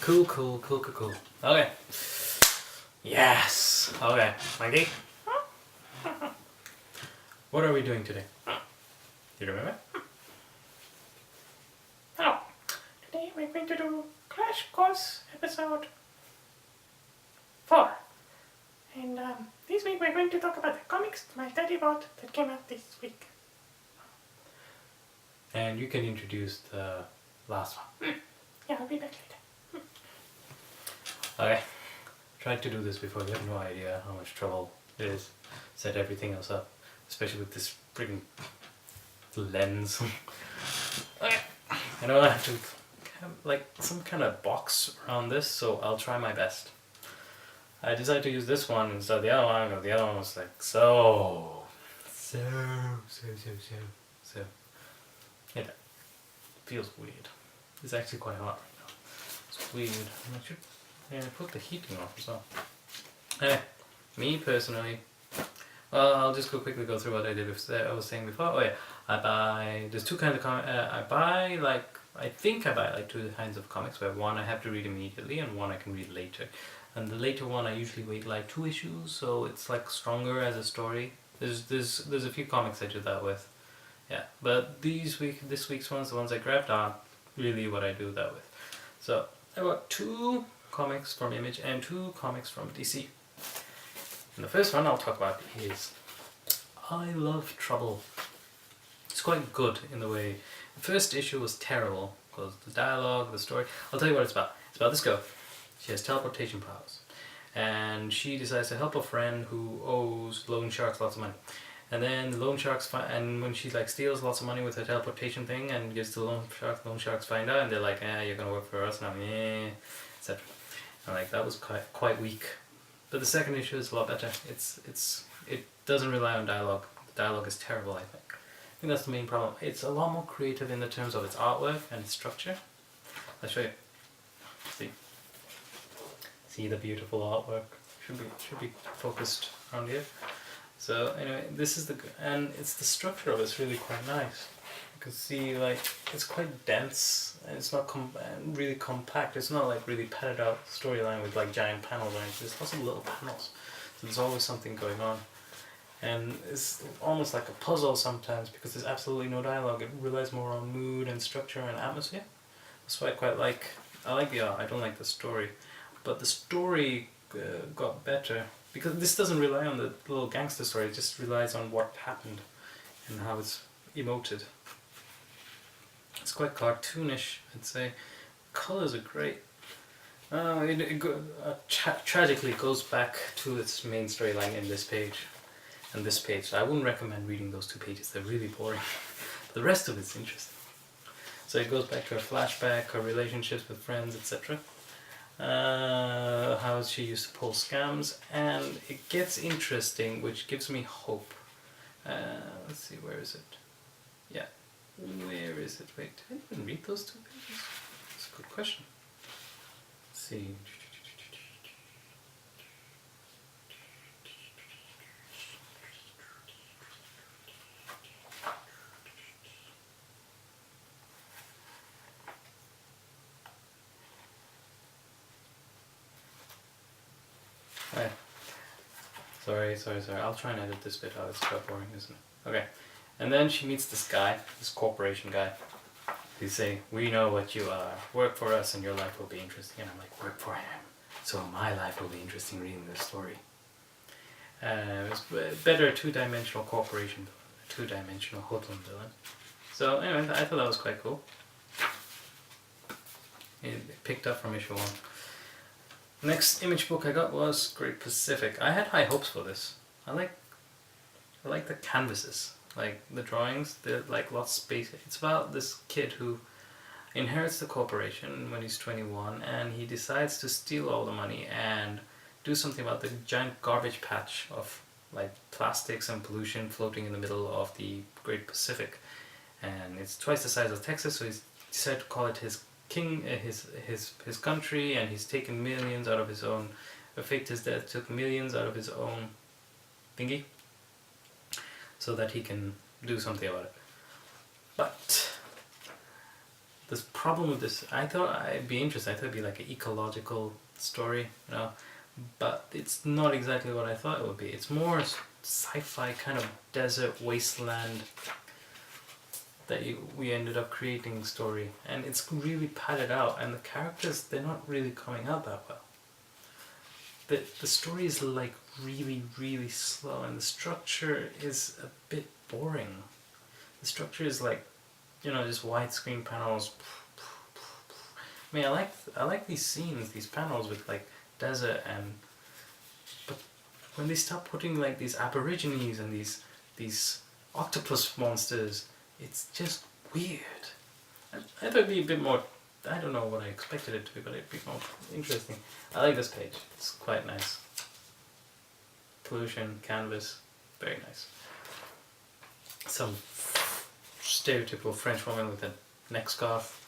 Cool. Okay. Yes. Okay, Mikey. What are we doing today? You remember? Oh, today we're going to do Crash Course episode 4. And this week we're going to talk about the comics my daddy bought that came out this week. And you can introduce the last one. Yeah, I'll be back later. Okay. Tried to do this before, you have no idea how much trouble it is. Set everything else up. Especially with this freaking lens. Okay. I know I have to have like some kind of box around this, so I'll try my best. I decided to use this one instead of the other one, because the other one was like so. It feels weird. It's actually quite hot right now. It's weird. I should put the heating off as well. Anyway, me personally, well, I'll just quickly go through what I did. I was saying before. Oh yeah, there's two kinds of comics. I think I buy like two kinds of comics, where one I have to read immediately and one I can read later. And the later one I usually wait like 2 issues, so it's like stronger as a story. There's a few comics I do that with. Yeah, but this week's ones, the ones I grabbed, aren't really what I do that with. So I bought 2 comics from Image and 2 comics from DC. And the first one I'll talk about is I Love Trouble. It's quite good in the way. The first issue was terrible because the dialogue, the story. I'll tell you what it's about. It's about this girl. She has teleportation powers, and she decides to help a friend who owes loan sharks lots of money. And then the loan sharks and when she like steals lots of money with her teleportation thing and gives to the loan sharks find out, and they're like, you're gonna work for us now, etc. And like that was quite weak. But the second issue is a lot better. It doesn't rely on dialogue. The dialogue is terrible, I think. I think that's the main problem. It's a lot more creative in the terms of its artwork and its structure. I'll show you. See the beautiful artwork. Should be focused around here. So anyway, this is and it's the structure of it's really quite nice. You can see like it's quite dense and it's not really compact. It's not like really padded out storyline with like giant panels or anything. There's lots of little panels, so there's always something going on. And it's almost like a puzzle sometimes because there's absolutely no dialogue. It relies more on mood and structure and atmosphere. That's why I quite like. I like the art. I don't like the story, but the story got better because this doesn't rely on the little gangster story. It just relies on what happened and how it's emoted. It's quite cartoonish, I'd say. Colors are great. Tragically it goes back to its main storyline in this page and this page. I wouldn't recommend reading those 2 pages. They're really boring. The rest of it's interesting. So it goes back to her flashback, her relationships with friends, etc. How she used to pull scams, and it gets interesting, which gives me hope. Let's see, where is it? Yeah, where is it? Wait, did I even read those 2 pages? That's a good question. Let's see. Sorry. I'll try and edit this bit out. It's quite boring, isn't it? Okay. And then she meets this guy, this corporation guy. They say, we know what you are. Work for us and your life will be interesting. And I'm like, work for him. So my life will be interesting reading this story. It's better 2-dimensional corporation, 2-dimensional hoodlum villain. So anyway, I thought that was quite cool. It picked up from issue 1. Next Image book I got was Great Pacific. I had high hopes for this. I like the canvases, like the drawings. They're like lots of space. It's about this kid who inherits the corporation when he's 21, and he decides to steal all the money and do something about the giant garbage patch of like plastics and pollution floating in the middle of the Great Pacific. And it's twice the size of Texas, so he's decided to call it his his country, and he's taken millions out of his own. Faked his death, took millions out of his own thingy, so that he can do something about it. But this problem with this, I thought it'd be interesting. I thought it'd be like an ecological story, you know, but it's not exactly what I thought it would be. It's more sci-fi kind of desert wasteland that we ended up creating story, and it's really padded out, and the characters, they're not really coming out that well. The story is like really slow, and the structure is a bit boring. The structure is like, you know, just widescreen panels. I mean, I like these scenes, these panels with like desert, but when they start putting like these aborigines and these octopus monsters, it's just weird. I thought it'd be a bit more, I don't know what I expected it to be, but it'd be more interesting. I like this page, it's quite nice. Pollution, canvas, very nice. Some stereotypical French woman with a neck scarf.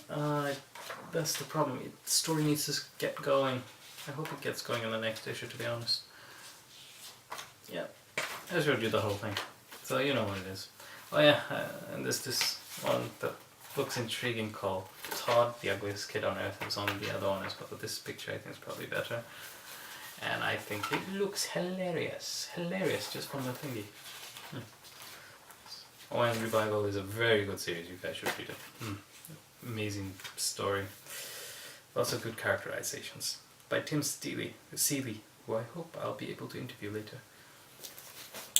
That's the problem. The story needs to get going. I hope it gets going in the next issue, to be honest. Yeah, I showed you the whole thing, so you know what it is. Oh yeah, and there's this one that looks intriguing called Todd, the Ugliest Kid on Earth. It was on the other one as well, but this picture I think is probably better. And I think it looks hilarious. Hilarious, just from the thingy. ON Revival is a very good series, you guys should read it. Amazing story. Lots of good characterizations. By Tim Seeley, who I hope I'll be able to interview later.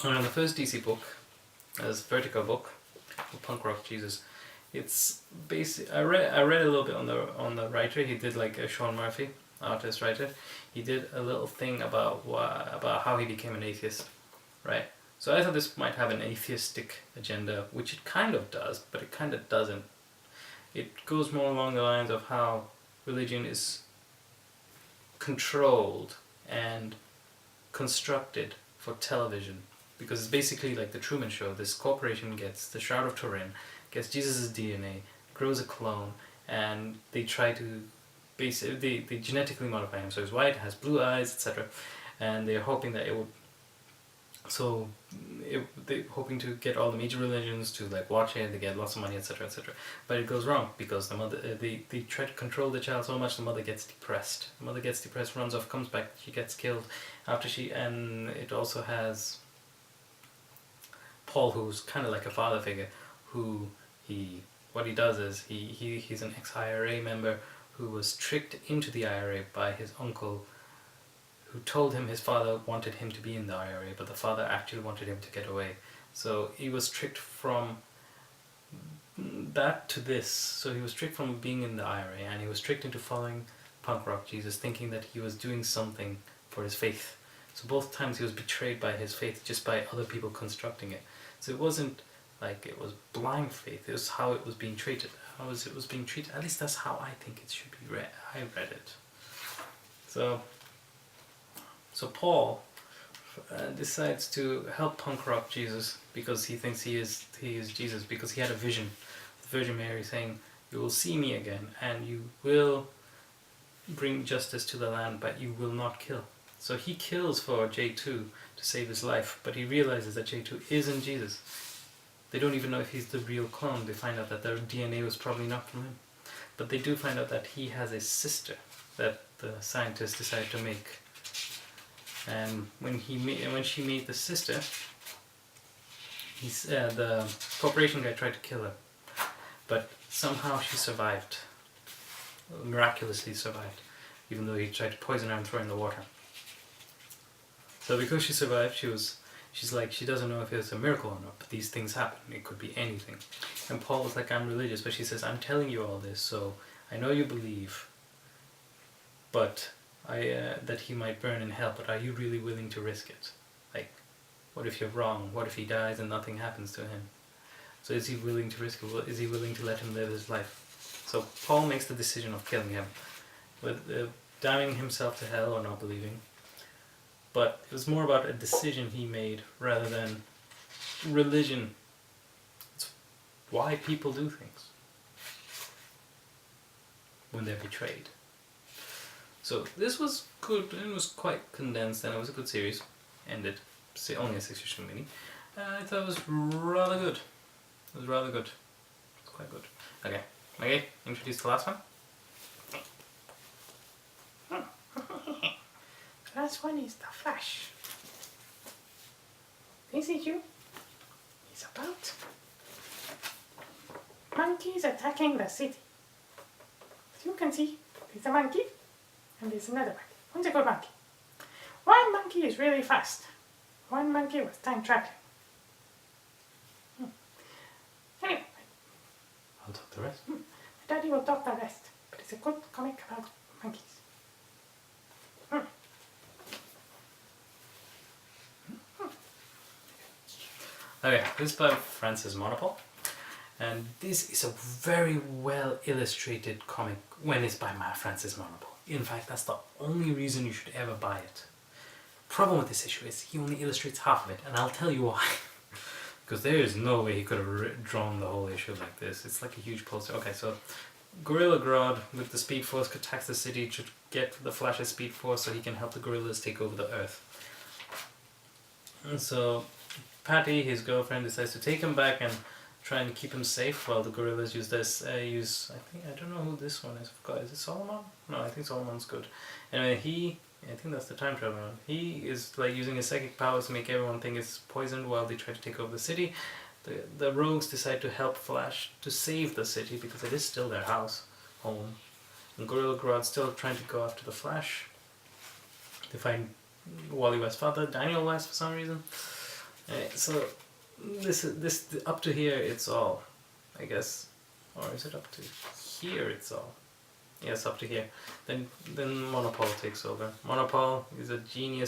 And the first DC book, as Vertigo book, Punk Rock Jesus. It's basic. I read a little bit on the writer. He did like a Sean Murphy, artist writer. He did a little thing about how he became an atheist, right? So I thought this might have an atheistic agenda, which it kind of does, but it kind of doesn't. It goes more along the lines of how religion is controlled and constructed for television, because it's basically like the Truman Show. This corporation gets the Shroud of Turin, gets Jesus' DNA, grows a clone, and they try to they genetically modify him, so he's white, has blue eyes, etc. And they're hoping that it would. So they're hoping to get all the major religions to like watch it. They get lots of money, etc., etc. But it goes wrong because the mother they try to control the child so much. The mother gets depressed. The mother gets depressed, runs off, comes back. She gets killed after and it also has Paul, who's kind of like a father figure, what he does is he's an ex-IRA member who was tricked into the IRA by his uncle, who told him his father wanted him to be in the IRA, but the father actually wanted him to get away. So he was tricked from that to this. So he was tricked from being in the IRA, and he was tricked into following Punk Rock Jesus, thinking that he was doing something for his faith. So both times he was betrayed by his faith, just by other people constructing it. So it wasn't like it was blind faith, it was how it was being treated. How it was being treated, at least that's how I think it should be read. I read it. So Paul decides to help Punk Rock Jesus because he thinks he is Jesus, because he had a vision, the Virgin Mary saying, "You will see me again, and you will bring justice to the land, but you will not kill." So he kills for J2 to save his life, but he realizes that J2 isn't Jesus. They don't even know if he's the real clone. They find out that their DNA was probably not from him. But they do find out that he has a sister that the scientists decided to make. And when she made the sister, the corporation guy tried to kill her, but somehow she survived, miraculously survived, even though he tried to poison her and throw her in the water. So because she survived, she's like, she doesn't know if it's a miracle or not, but these things happen. It could be anything. And Paul was like, "I'm religious," but she says, "I'm telling you all this, so I know you believe, but that he might burn in hell, but are you really willing to risk it? Like, what if you're wrong? What if he dies and nothing happens to him? So is he willing to risk it? Is he willing to let him live his life?" So Paul makes the decision of killing him, with damning himself to hell or not believing. But it was more about a decision he made rather than religion. It's why people do things when they're betrayed. So this was good, and it was quite condensed, and it was a good series. Ended, only a 6-issue mini. I thought it was rather good. It was rather good. quite good. Okay, Maggie, introduce the last one. The last one is the Flash. This issue is about monkeys attacking the city. As you can see, there's a monkey and there's another monkey. One's a good monkey. One monkey is really fast. One monkey was time traveling. Anyway, I'll talk the rest. Daddy will talk the rest, but it's a good comic about monkeys. Okay, this is by Francis Monopole, and this is a very well illustrated comic when it's by Francis Monopole. In fact, that's the only reason you should ever buy it. Problem with this issue is he only illustrates half of it, and I'll tell you why. Because there is no way he could have drawn the whole issue like this. It's like a huge poster. Okay, so Gorilla Grodd with the Speed Force attacks the city to get the Flash's Speed Force so he can help the gorillas take over the Earth. And so Patty, his girlfriend, decides to take him back and try and keep him safe while the gorillas use this. I don't know who this one is. I forgot. Is it Solomon? No, I think Solomon's good. Anyway, I think that's the time traveler one. He is like using his psychic powers to make everyone think it's poisoned while they try to take over the city. The rogues decide to help Flash to save the city because it is still their home. And Gorilla Grodd's still trying to go after the Flash. They find Wally West's father, Daniel West, for some reason. So this up to here it's all, I guess, or is it up to here it's all? Yes, up to here. Then Monopole takes over. Monopole is a genius